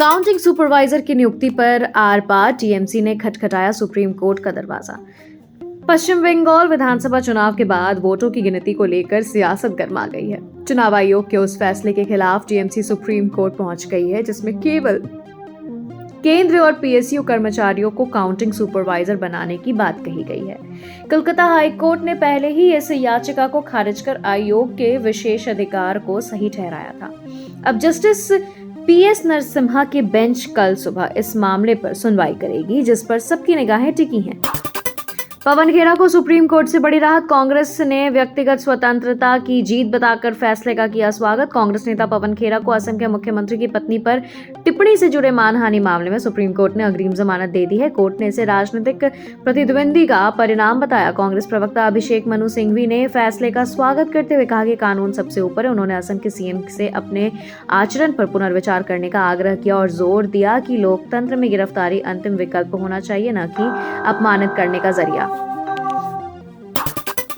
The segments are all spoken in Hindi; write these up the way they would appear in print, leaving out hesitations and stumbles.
काउंटिंग सुपरवाइजर की नियुक्ति पर आर पार टीएमसी ने खटखटाया सुप्रीम कोर्ट का दरवाजा। पश्चिम बंगाल विधानसभा चुनाव के बाद वोटों की गिनती को लेकर सियासत गर्मा गई है। चुनाव आयोग के उस फैसले के खिलाफ टीएमसी सुप्रीम कोर्ट पहुंच गई है जिसमें केवल केंद्र और पीएसयू कर्मचारियों को काउंटिंग सुपरवाइजर बनाने की बात कही गई है। कलकत्ता हाई कोर्ट ने पहले ही इस याचिका को खारिज कर आयोग के विशेष अधिकार को सही ठहराया था। अब जस्टिस पीएस नरसिम्हा की बेंच कल सुबह इस मामले पर सुनवाई करेगी, जिस पर सबकी निगाहें टिकी हैं। पवन खेड़ा को सुप्रीम कोर्ट से बड़ी राहत। कांग्रेस ने व्यक्तिगत स्वतंत्रता की जीत बताकर फैसले का किया स्वागत। कांग्रेस नेता पवन खेड़ा को असम के मुख्यमंत्री की पत्नी पर टिप्पणी से जुड़े मानहानि मामले में सुप्रीम कोर्ट ने अग्रिम जमानत दे दी है। कोर्ट ने इसे राजनीतिक प्रतिद्वंदी का परिणाम बताया। कांग्रेस प्रवक्ता अभिषेक मनु सिंघवी ने फैसले का स्वागत करते हुए कहा कि कानून सबसे ऊपर है। उन्होंने असम के सीएम से अपने आचरण पर पुनर्विचार करने का आग्रह किया और जोर दिया कि लोकतंत्र में गिरफ्तारी अंतिम विकल्प होना चाहिए, न कि अपमानित करने का जरिया।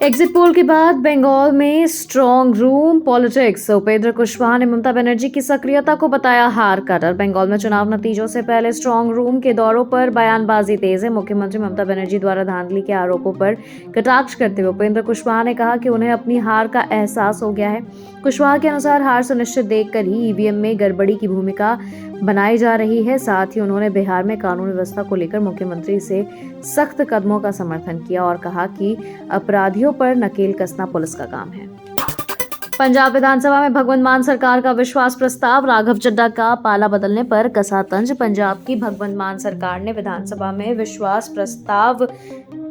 एग्जिट पोल के बाद बंगाल में strong room politics. Upendra Kushwaha ने ममता बनर्जी की सक्रियता को बताया हार का डर। बंगाल में चुनाव नतीजों से पहले स्ट्रॉन्ग रूम के दौरों पर बयानबाजी तेज है। मुख्यमंत्री ममता बनर्जी द्वारा धांधली के आरोपों पर कटाक्ष करते हुए उपेंद्र कुशवाहा ने कहा कि उन्हें अपनी हार का एहसास हो गया है। कुशवाहा के अनुसार हार सुनिश्चित देखकर ही ईवीएम में गड़बड़ी की भूमिका बनाई जा रही है। साथ ही उन्होंने बिहार में कानून व्यवस्था को लेकर मुख्यमंत्री से सख्त कदमों का समर्थन किया और कहा कि अपराधियों पर नकेल कसना पुलिस का काम है। पंजाब विधानसभा में भगवंत मान सरकार का विश्वास प्रस्ताव। राघव चड्ढा का पाला बदलने पर कसा तंज। पंजाब की भगवंत मान सरकार ने विधानसभा में विश्वास प्रस्ताव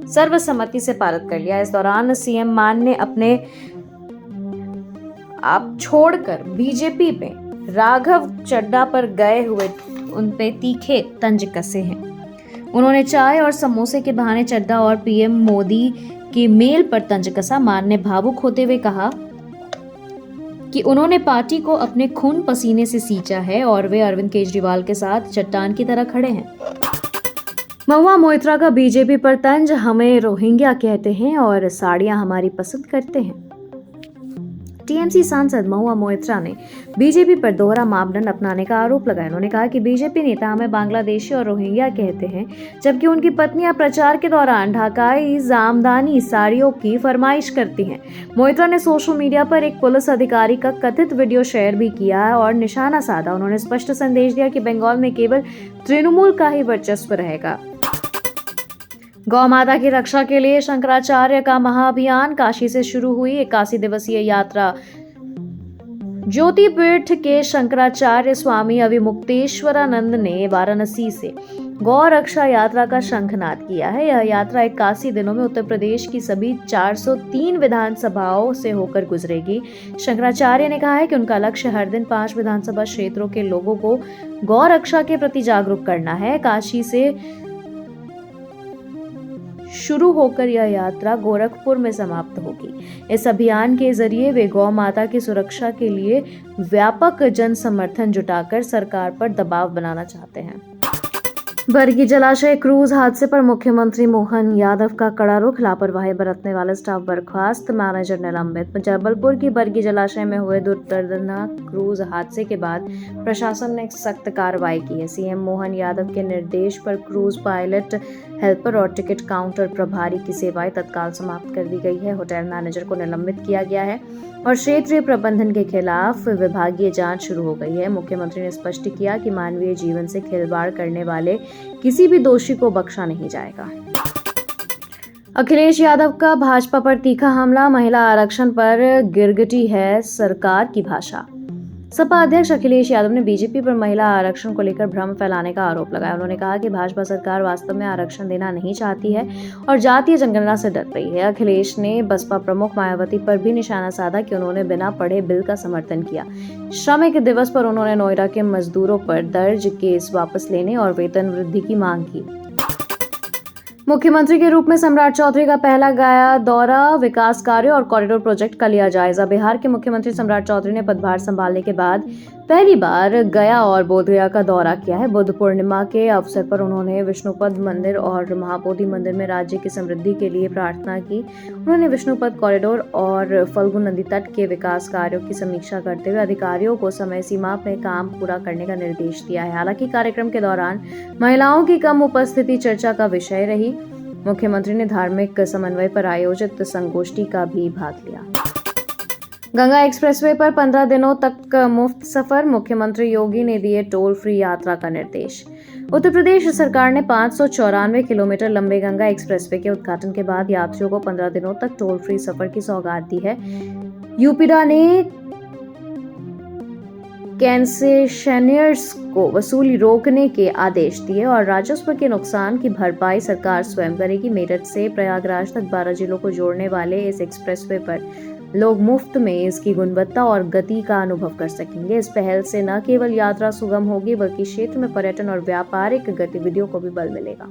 सर्वसम्मति से पारित कर लिया। इस दौरान सीएम मान ने अपने आप छोड़कर बीजेपी में राघव चड्ढा पर गए हुए उन पे तीखे तंज कसे हैं। उन्होंने चाय और समोसे के बहाने चड्ढा और पीएम मोदी के मेल पर तंज कसा। मान ने भावुक होते हुए कहा कि उन्होंने पार्टी को अपने खून पसीने से सींचा है और वे अरविंद केजरीवाल के साथ चट्टान की तरह खड़े हैं। महुआ मोइत्रा का बीजेपी पर तंज। हमें रोहिंग्या कहते हैं और साड़ियां हमारी पसंद करते हैं। टीएमसी सांसद महुआ मोइत्रा ने बीजेपी पर दोहरा मापदंड अपनाने का आरोप लगाया। उन्होंने कहा कि बीजेपी नेता हमें बांग्लादेशी और रोहिंग्या कहते हैं, जबकि उनकी पत्नियां प्रचार के दौरान ढाकाई जामदानी साड़ियों की फरमाइश करती हैं। मोइत्रा ने सोशल मीडिया पर एक पुलिस अधिकारी का कथित वीडियो शेयर भी किया और निशाना साधा। उन्होंने स्पष्ट संदेश दिया कि बंगाल में केवल तृणमूल का ही वर्चस्व रहेगा। गौ माता की रक्षा के लिए शंकराचार्य का महाअभियान। काशी से शुरू हुई 81 दिवसीय यात्रा ज्योतिपीठ के शंकराचार्य स्वामी अविमुक्तेश्वरानंद ने वाराणसी से गौ रक्षा यात्रा का शंखनाद किया है। यह यात्रा 81 दिनों में उत्तर प्रदेश की सभी 403 विधानसभाओं से होकर गुजरेगी। शंकराचार्य ने कहा है कि उनका लक्ष्य हर दिन 5 विधानसभा क्षेत्रों के लोगों को गौ रक्षा के प्रति जागरूक करना है। काशी से शुरू होकर यह यात्रा गोरखपुर में समाप्त होगी। इस अभियान के जरिए वे गौ माता की सुरक्षा के लिए व्यापक जन समर्थन जुटाकर सरकार पर दबाव बनाना चाहते हैं। बरगी जलाशय क्रूज हादसे पर मुख्यमंत्री मोहन यादव का कड़ा रुख। लापरवाही बरतने वाले स्टाफ बर्खास्त, मैनेजर निलंबित। जबलपुर की बरगी जलाशय में हुए दुर्दर्शनक क्रूज हादसे के बाद प्रशासन ने सख्त कार्रवाई की है। सीएम मोहन यादव के निर्देश पर क्रूज पायलट, हेल्पर और टिकट काउंटर प्रभारी की सेवाएं तत्काल समाप्त कर दी गई है। होटल मैनेजर को निलंबित किया गया है और क्षेत्रीय प्रबंधन के खिलाफ विभागीय जांच शुरू हो गई है। मुख्यमंत्री ने स्पष्ट किया कि मानवीय जीवन से खिलवाड़ करने वाले किसी भी दोषी को बख्शा नहीं जाएगा। अखिलेश यादव का भाजपा पर तीखा हमला। महिला आरक्षण पर गिरगिटी है सरकार की भाषा। सपा अध्यक्ष अखिलेश यादव ने बीजेपी पर महिला आरक्षण को लेकर भ्रम फैलाने का आरोप लगाया। उन्होंने कहा कि भाजपा सरकार वास्तव में आरक्षण देना नहीं चाहती है और जातीय जनगणना से डर रही है। अखिलेश ने बसपा प्रमुख मायावती पर भी निशाना साधा कि उन्होंने बिना पढ़े बिल का समर्थन किया। श्रमिक दिवस पर उन्होंने नोएडा के मजदूरों पर दर्ज केस वापस लेने और वेतन वृद्धि की मांग की। मुख्यमंत्री के रूप में सम्राट चौधरी का पहला गया दौरा। विकास कार्यों और कॉरिडोर प्रोजेक्ट का लिया जायजा। बिहार के मुख्यमंत्री सम्राट चौधरी ने पदभार संभालने के बाद पहली बार गया और बोधगया का दौरा किया है। बुद्ध पूर्णिमा के अवसर पर उन्होंने विष्णुपद मंदिर और महाबोधि मंदिर में राज्य की समृद्धि के लिए प्रार्थना की। उन्होंने विष्णुपद कॉरिडोर और फल्गु नदी तट के विकास कार्यों की समीक्षा करते हुए अधिकारियों को समय सीमा में काम पूरा करने का निर्देश दिया है। हालांकि कार्यक्रम के दौरान महिलाओं की कम उपस्थिति चर्चा का विषय रही। मुख्यमंत्री ने धार्मिक समन्वय पर आयोजित संगोष्ठी का भी भाग लिया। गंगा एक्सप्रेसवे पर 15 दिनों तक मुफ्त सफर, मुख्यमंत्री योगी ने दिए टोल फ्री यात्रा का निर्देश। उत्तर प्रदेश सरकार ने 594 किलोमीटर लंबे गंगा एक्सप्रेसवे के उद्घाटन के बाद यात्रियों को 15 दिनों तक टोल फ्री सफर की सौगात दी है। यूपीडा ने कंसेशनर्स को वसूली रोकने के आदेश दिए और राजस्व के नुकसान की भरपाई सरकार स्वयं करेगी। मेरठ से प्रयागराज तक 12 जिलों को जोड़ने वाले इस एक्सप्रेसवे पर लोग मुफ्त में इसकी गुणवत्ता और गति का अनुभव कर सकेंगे। इस पहल से न केवल यात्रा सुगम होगी बल्कि क्षेत्र में पर्यटन और व्यापारिक गतिविधियों को भी बल मिलेगा।